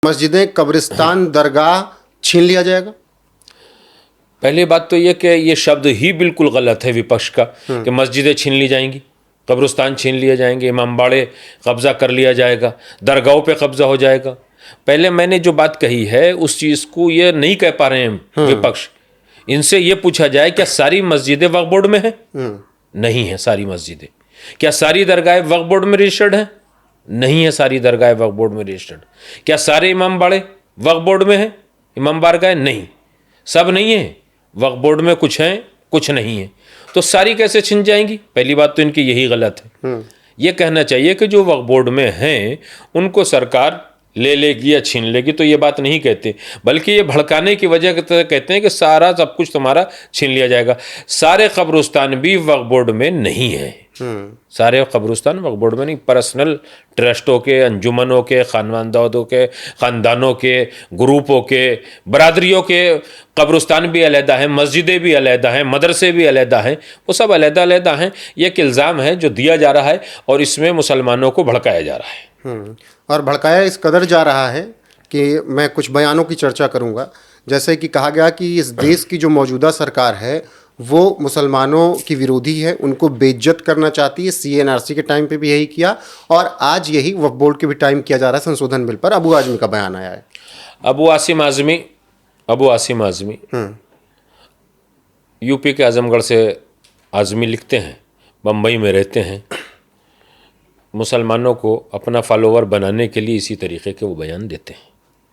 मस्जिदें, कब्रिस्तान, दरगाह छीन लिया जाएगा? पहली बात तो ये कि ये शब्द ही बिल्कुल गलत है विपक्ष का कि मस्जिदें छीन ली जाएंगी, कब्रिस्तान छीन लिए जाएंगे, इमामबाड़े कब्जा कर लिया जाएगा, दरगाहों पे कब्जा हो जाएगा। पहले मैंने जो बात कही है उस चीज़ को ये नहीं कह पा रहे हैं विपक्ष। इनसे ये पूछा जाए क्या सारी मस्जिदें वक्फ बोर्ड में हैं? नहीं है सारी मस्जिदें। क्या सारी दरगाहें वक्फ बोर्ड में रजिस्टर्ड हैं? नहीं है सारी दरगाहें वक्फ बोर्ड में रजिस्टर्ड। क्या सारे इमामबाड़े वक्फ बोर्ड में हैं? इमाम बारगाहें नहीं, सब नहीं है। वक्फ बोर्ड में कुछ हैं, कुछ नहीं है। तो सारी कैसे छिन जाएंगी? पहली बात तो इनकी यही गलत है। ये कहना चाहिए कि जो वक्फ बोर्ड में हैं उनको सरकार ले लेगी या छीन लेगी, तो ये बात नहीं कहते, बल्कि ये भड़काने की वजह कहते हैं कि सारा सब कुछ तुम्हारा छीन लिया जाएगा। सारे कब्रिस्तान भी वक्फ बोर्ड में नहीं है। सारे कब्रिस्तान वक्फ बोर्ड में नहीं, पर्सनल ट्रस्टों के, अंजुमनों के, ख़ानदानों के, ग्रुपों के, बरादरियों के कब्रिस्तान भी अलहदा हैं, मस्जिदें भी अलहदा हैं, मदरसे भी अलहदा हैं, वो सब अलहदा अलहदा हैं। ये एक इल्ज़ाम है जो दिया जा रहा है और इसमें मुसलमानों को भड़काया जा रहा है। और भड़काया इस कदर जा रहा है कि मैं कुछ बयानों की चर्चा करूंगा। जैसे कि कहा गया कि इस देश की जो मौजूदा सरकार है वो मुसलमानों की विरोधी है, उनको बेइज्जत करना चाहती है। CNRC के टाइम पे भी यही किया और आज यही वक्फ बोर्ड के भी टाइम किया जा रहा है संशोधन बिल पर। अबू आज़मी का बयान आया है। अबू आसिम आज़मी यूपी के आजमगढ़ से आज़मी लिखते हैं, बम्बई में रहते हैं। मुसलमानों को अपना फॉलोवर बनाने के लिए इसी तरीके के वो बयान देते हैं।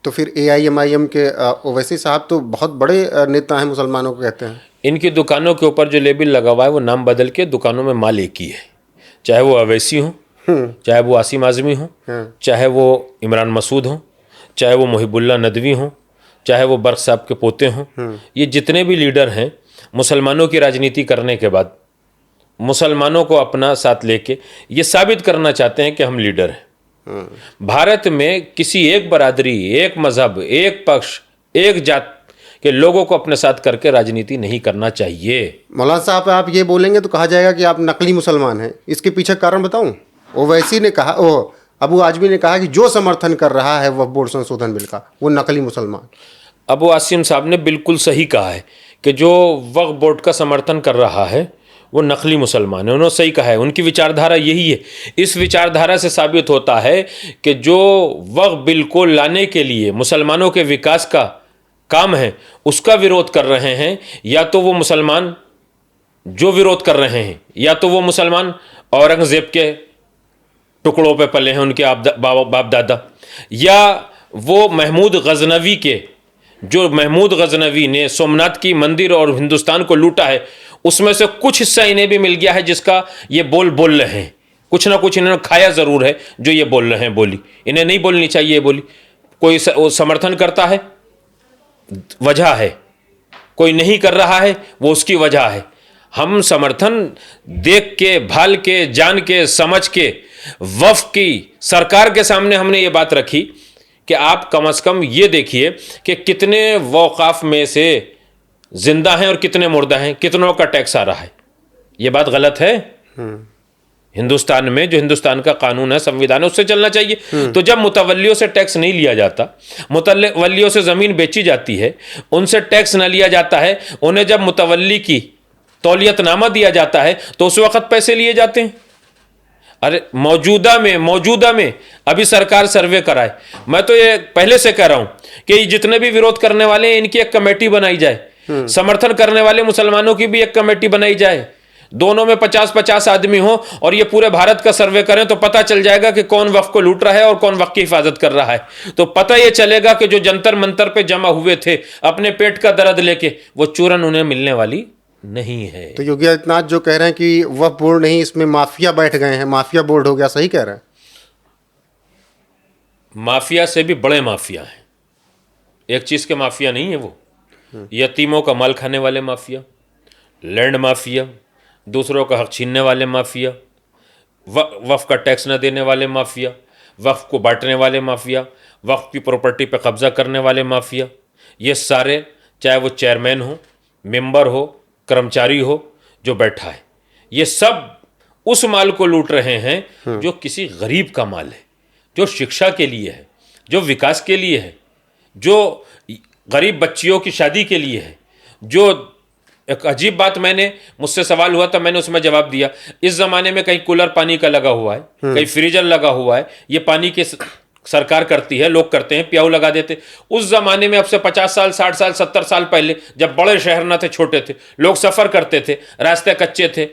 तो फिर AIMIM के ओवैसी साहब तो बहुत बड़े नेता हैं, मुसलमानों को कहते हैं। इनकी दुकानों के ऊपर जो लेबल लगा हुआ है वो नाम बदल के दुकानों में माल एक ही है, चाहे वो अवैसी हो, चाहे वो आसिम आज़मी हो, चाहे वो इमरान मसूद हो, चाहे वो मुहिबुल्लाह नदवी हो, चाहे वो बर्क साहब के पोते हों। ये जितने भी लीडर हैं मुसलमानों की राजनीति करने के बाद मुसलमानों को अपना साथ लेके ये साबित करना चाहते हैं कि हम लीडर हैं। भारत में किसी एक बरादरी, एक मजहब, एक पक्ष, एक जात के लोगों को अपने साथ करके राजनीति नहीं करना चाहिए। मौलाना साहब आप ये बोलेंगे तो कहा जाएगा कि आप नकली मुसलमान हैं। इसके पीछे कारण बताऊं? ओवैसी ने कहा, अबू आज़मी ने कहा कि जो समर्थन कर रहा है वक्फ बोर्ड संशोधन बिल का वो नकली मुसलमान। अबू आसिम साहब ने बिल्कुल सही कहा है कि जो वक्फ बोर्ड का समर्थन कर रहा है वो नकली मुसलमान है। उन्होंने सही कहा है, उनकी विचारधारा यही है। इस विचारधारा से साबित होता है कि जो वक्फ बिल को लाने के लिए मुसलमानों के विकास का काम है उसका विरोध कर रहे हैं, या तो वो मुसलमान जो विरोध कर रहे हैं, या तो वो मुसलमान औरंगज़ेब के टुकड़ों पे पले हैं उनके बाप दादा, या वो महमूद गजनवी के, जो महमूद गजनवी ने सोमनाथ की मंदिर और हिंदुस्तान को लूटा है उसमें से कुछ हिस्सा इन्हें भी मिल गया है जिसका ये बोल रहे हैं। कुछ ना कुछ इन्होंने खाया ज़रूर है जो ये बोल रहे हैं बोली। इन्हें नहीं बोलनी चाहिए ये बोली। कोई समर्थन करता है, वजह है, कोई नहीं कर रहा है वो उसकी वजह है। हम समर्थन देख के, भाल के, जान के, समझ के वक्फ की सरकार के सामने हमने ये बात रखी कि आप कम से कम ये देखिए कि कितने वक़ाफ में से जिंदा हैं और कितने मुर्दा हैं, कितनों का टैक्स आ रहा है। ये बात गलत है। हिंदुस्तान में जो हिंदुस्तान का कानून है, संविधान है, उससे चलना चाहिए। तो जब मुतवल्लियों से टैक्स नहीं लिया जाता, मुतवल्लियों से ज़मीन बेची जाती है, उनसे टैक्स ना लिया जाता है, उन्हें जब मुतवल्ली की तौलियतनामा दिया जाता है तो उस वक्त पैसे लिए जाते हैं। अरे मौजूदा में अभी सरकार सर्वे कराए। मैं तो ये पहले से कह रहा हूं कि जितने भी विरोध करने वाले हैं इनकी एक कमेटी बनाई जाए, समर्थन करने वाले मुसलमानों की भी एक कमेटी बनाई जाए, दोनों में 50-50 आदमी हो और ये पूरे भारत का सर्वे करें तो पता चल जाएगा कि कौन वक्फ को लूट रहा है और कौन वक्फ की हिफाजत कर रहा है। तो पता ये चलेगा कि जो जंतर मंतर पे जमा हुए थे अपने पेट का दर्द लेके, वो चूरन उन्हें मिलने वाली नहीं है। तो योगी आदित्यनाथ जो कह रहे हैं कि वक्फ बोर्ड नहीं, इसमें माफिया बैठ गए हैं, माफिया बोर्ड हो गया, सही कह रहे हैं? माफिया से भी बड़े माफिया हैं। एक चीज के माफिया नहीं है वो, यतीमों का माल खाने वाले माफिया, लैंड माफिया, दूसरों का हक छीनने वाले माफिया, वक्फ का टैक्स न देने वाले माफिया, वक्फ को बांटने वाले माफिया, वक्फ की प्रॉपर्टी पर कब्जा करने वाले माफिया, ये सारे, चाहे वो चेयरमैन हो, मेंबर हो, कर्मचारी हो जो बैठा है, ये सब उस माल को लूट रहे हैं जो किसी गरीब का माल है, जो शिक्षा के लिए है, जो विकास के लिए है, जो गरीब बच्चियों की शादी के लिए है। जो एक अजीब बात, मुझसे सवाल हुआ था, मैंने उसमें जवाब दिया, इस ज़माने में कहीं कूलर पानी का लगा हुआ है, कहीं फ्रीजर लगा हुआ है, ये पानी के सरकार करती है, लोग करते हैं, प्याऊ लगा देते। उस ज़माने में अब से 50 साल, 60 साल, 70 साल पहले, जब बड़े शहर ना थे, छोटे थे, लोग सफ़र करते थे, रास्ते कच्चे थे,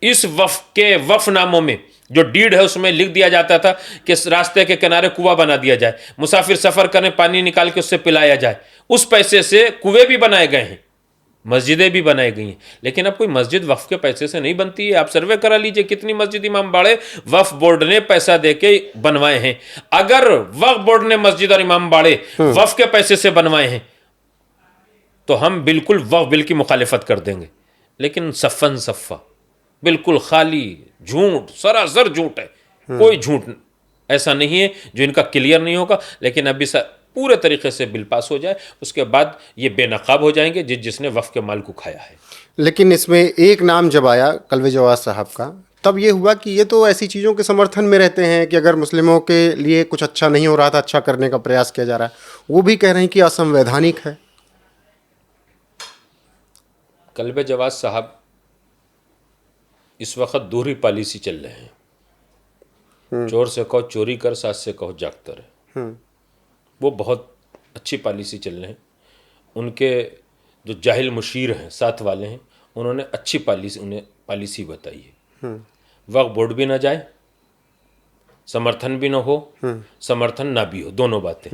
इस वफ़ नामों में जो डीड है उसमें लिख दिया जाता था कि रास्ते के किनारे कुआं बना दिया जाए, मुसाफिर सफ़र करें, पानी निकाल के उससे पिलाया जाए। उस पैसे से कुएं भी बनाए गए हैं, मस्जिदें भी बनाई गई हैं। लेकिन अब कोई मस्जिद वक्फ के पैसे से नहीं बनती है। आप सर्वे करा लीजिए कितनी मस्जिद इमाम बाड़े वक्फ बोर्ड ने पैसा देके बनवाए हैं। अगर वक्फ बोर्ड ने मस्जिद और इमाम बाड़े वक्फ के पैसे से बनवाए हैं तो हम बिल्कुल वक्फ बिल की मुखालिफत कर देंगे। लेकिन सफ़न सफ़ा बिल्कुल खाली झूठ, सरासर झूठ है। कोई झूठ ऐसा नहीं है जो इनका क्लियर नहीं होगा। लेकिन अभी पूरे तरीके से बिल पास हो जाए, उसके बाद ये बेनकाब हो जाएंगे जिसने वफ़ के माल को खाया है। लेकिन इसमें एक नाम जब आया कल्बे जवाद साहब का, तब ये हुआ कि ये तो ऐसी चीज़ों के समर्थन में रहते हैं कि अगर मुस्लिमों के लिए कुछ अच्छा नहीं हो रहा था, अच्छा करने का प्रयास किया जा रहा है, वो भी कह रहे हैं कि असंवैधानिक है। कल्बे जवाद साहब इस वक्त दूसरी पॉलिसी चल रहे हैं। चोर से कहो चोरी कर, सास से कहो जागता रहे। वो बहुत अच्छी पॉलिसी चल रहे हैं। उनके जो जाहिल मुशीर हैं, साथ वाले हैं, उन्होंने अच्छी उन्हें पॉलिसी बताई है। वक्फ बोर्ड भी ना जाए, समर्थन भी ना हो, समर्थन ना भी हो, दोनों बातें।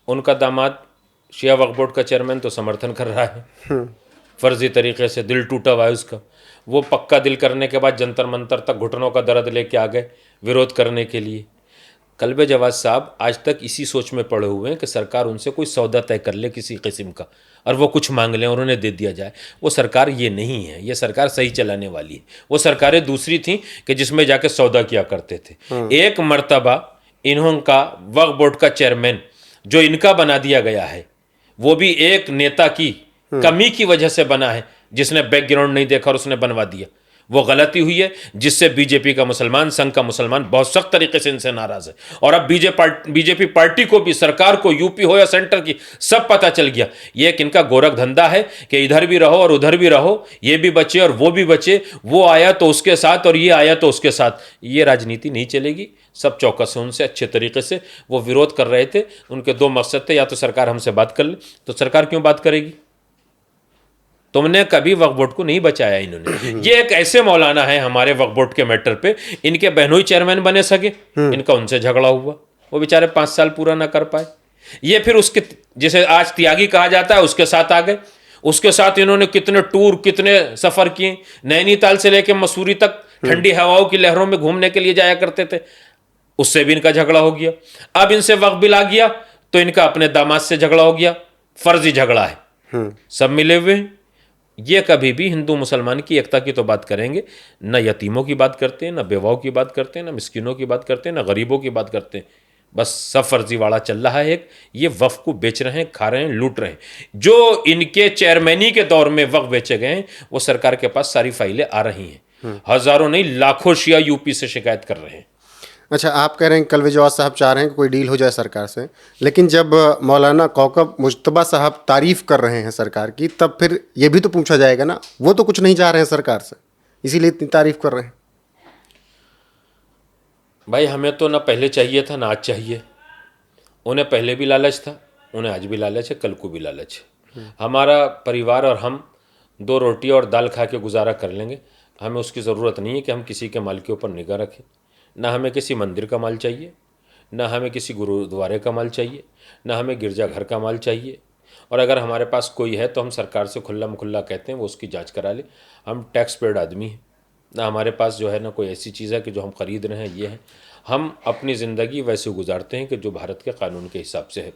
उनका दामाद शिया वक्फ बोर्ड का चेयरमैन तो समर्थन कर रहा है फर्जी तरीके से, दिल टूटा हुआ है उसका। वो पक्का दिल करने के बाद जंतर मंतर तक घुटनों का दर्द लेके आ गए विरोध करने के लिए। कल्बे जवाद साहब आज तक इसी सोच में पड़े हुए हैं कि सरकार उनसे कोई सौदा तय कर ले किसी किस्म का, और वो कुछ मांग लें और उन्हें दे दिया जाए। वो सरकार ये नहीं है, ये सरकार सही चलाने वाली है। वो सरकारें दूसरी थीं कि जिसमें जाके सौदा किया करते थे। एक मर्तबा इन्होंका वक्फ बोर्ड का चेयरमैन जो इनका बना दिया गया है, वो भी एक नेता की कमी की वजह से बना है, जिसने बैकग्राउंड नहीं देखा और उसने बनवा दिया। वो गलती हुई है जिससे बीजेपी का मुसलमान, संघ का मुसलमान बहुत सख्त तरीके से इनसे नाराज है। और अब बीजेपी पार्टी को भी, सरकार को, यूपी हो या सेंटर की, सब पता चल गया ये एक इनका गोरख धंधा है कि इधर भी रहो और उधर भी रहो, ये भी बचे और वो भी बचे, वो आया तो उसके साथ और ये आया तो उसके साथ। ये राजनीति नहीं चलेगी। सब चौकस है उनसे, अच्छे तरीके से वो विरोध कर रहे थे। उनके दो मकसद थे, या तो सरकार हमसे बात कर ले, तो सरकार क्यों बात करेगी? तुमने कभी वक्फ बोर्ड को नहीं बचाया इन्होंने। ये एक ऐसे मौलाना है हमारे वक्फ बोर्ड के मैटर पे, इनके बहनोई चेयरमैन बने सके, इनका उनसे झगड़ा हुआ, वो बेचारे 5 साल पूरा ना कर पाए। ये फिर उसके, जिसे आज त्यागी कहा जाता है, उसके साथ आ गए। उसके साथ इन्होंने कितने टूर, कितने सफ़र किए। नैनीताल से लेकर मसूरी तक ठंडी हवाओं की लहरों में घूमने के लिए जाया करते थे, उससे भी इनका झगड़ा हो गया। अब इनसे वक्फ बिल आ गया तो इनका अपने दामाद से झगड़ा हो गया। फर्जी झगड़ा है, सब मिले हुए हैं। ये कभी भी हिंदू मुसलमान की एकता की तो बात करेंगे न, यतीमों की बात करते हैं, न बेवाओं की बात करते हैं, न मिस्किनों की बात करते हैं, न गरीबों की बात करते हैं। बस सब फर्जीवाड़ा चल रहा है। एक ये वक्फ को बेच रहे हैं, खा रहे हैं, लूट रहे हैं। जो इनके चेयरमैनी के दौर में वक्फ बेचे गए हैं, वो सरकार के पास सारी फाइलें आ रही हैं। हजारों नहीं, लाखों शिया यूपी से शिकायत कर रहे हैं। अच्छा, आप कह रहे हैं कल्बे जवाद साहब चाह रहे हैं कि कोई डील हो जाए सरकार से, लेकिन जब मौलाना कौकब मुज्तबा साहब तारीफ़ कर रहे हैं सरकार की, तब फिर ये भी तो पूछा जाएगा ना, वो तो कुछ नहीं चाह रहे हैं सरकार से, इसीलिए इतनी तारीफ़ कर रहे हैं। भाई हमें तो ना पहले चाहिए था ना आज चाहिए। उन्हें पहले भी लालच था, उन्हें आज भी लालच है, कल को भी लालच है। हमारा परिवार और हम 2 रोटी और दाल खा के गुजारा कर लेंगे। हमें उसकी ज़रूरत नहीं है कि हम किसी के माल के ऊपर निगाह रखें। ना हमें किसी मंदिर का माल चाहिए, ना हमें किसी गुरुद्वारे का माल चाहिए, ना हमें गिरजाघर का माल चाहिए। और अगर हमारे पास कोई है तो हम सरकार से खुल्ला मुखल्ला कहते हैं वो उसकी जांच करा ले। हम टैक्स पेड आदमी हैं, ना हमारे पास जो है ना कोई ऐसी चीज़ है कि जो हम ख़रीद रहे हैं। ये है, हम अपनी ज़िंदगी वैसे गुजारते हैं कि जो भारत के कानून के हिसाब से है।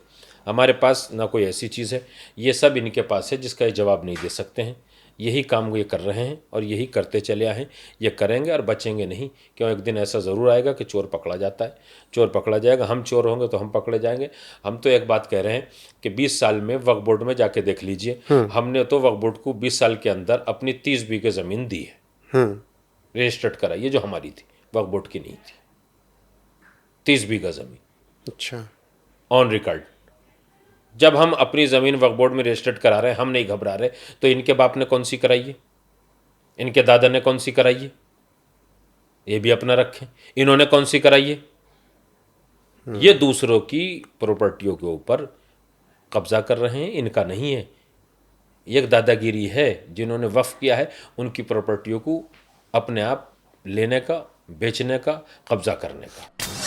हमारे पास ना कोई ऐसी चीज़ है। ये सब इनके पास है जिसका ये जवाब नहीं दे सकते हैं। यही काम ये कर रहे हैं और यही करते चले आए हैं। ये करेंगे और बचेंगे नहीं, क्यों एक दिन ऐसा ज़रूर आएगा कि चोर पकड़ा जाता है, चोर पकड़ा जाएगा। हम चोर होंगे तो हम पकड़े जाएंगे। हम तो एक बात कह रहे हैं कि 20 साल में वक्फ बोर्ड में जाके देख लीजिए, हमने तो वक्फ बोर्ड को 20 साल के अंदर अपनी 30 बीघे ज़मीन दी है, रजिस्टर्ड कराई है, जो हमारी थी, वक्फ बोर्ड की नहीं थी। 30 बीघा ज़मीन। अच्छा, ऑन रिकॉर्ड। जब हम अपनी ज़मीन वक्फ बोर्ड में रजिस्टर्ड करा रहे हैं, हम नहीं घबरा रहे, तो इनके बाप ने कौन सी कराई है, इनके दादा ने कौन सी कराई है, ये भी अपना रखें। इन्होंने कौन सी कराई है? ये दूसरों की प्रॉपर्टियों के ऊपर कब्जा कर रहे हैं, इनका नहीं है। एक दादागिरी है, जिन्होंने वक्फ किया है उनकी प्रॉपर्टियों को अपने आप लेने का, बेचने का, कब्जा करने का।